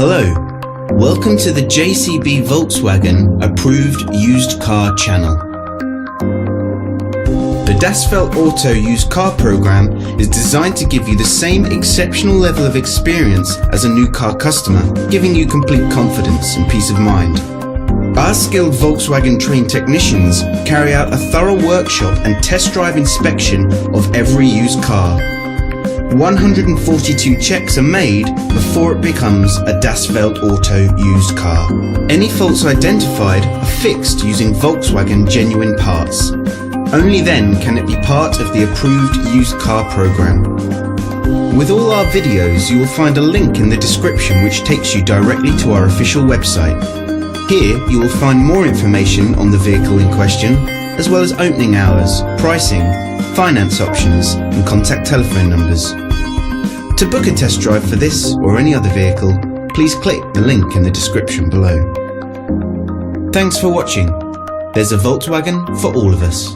Hello, welcome to the JCB Volkswagen approved used car channel. The Das Feld Auto used car program is designed to give you the same exceptional level of experience as a new car customer, giving you complete confidence and peace of mind. Our skilled Volkswagen trained technicians carry out a thorough workshop and test drive inspection of every used car. 142 checks are made before it becomes a Das Feld Auto used car. Any faults identified are fixed using Volkswagen genuine parts. Only then can it be part of the approved used car program. With all our videos, you will find a link in the description which takes you directly to our official website. Here you will find more information on the vehicle in question, as well as opening hours, pricing, finance options and contact telephone numbers. To book a test drive for this or any other vehicle, please click the link in the description below. Thanks for watching. There's a Volkswagen for all of us.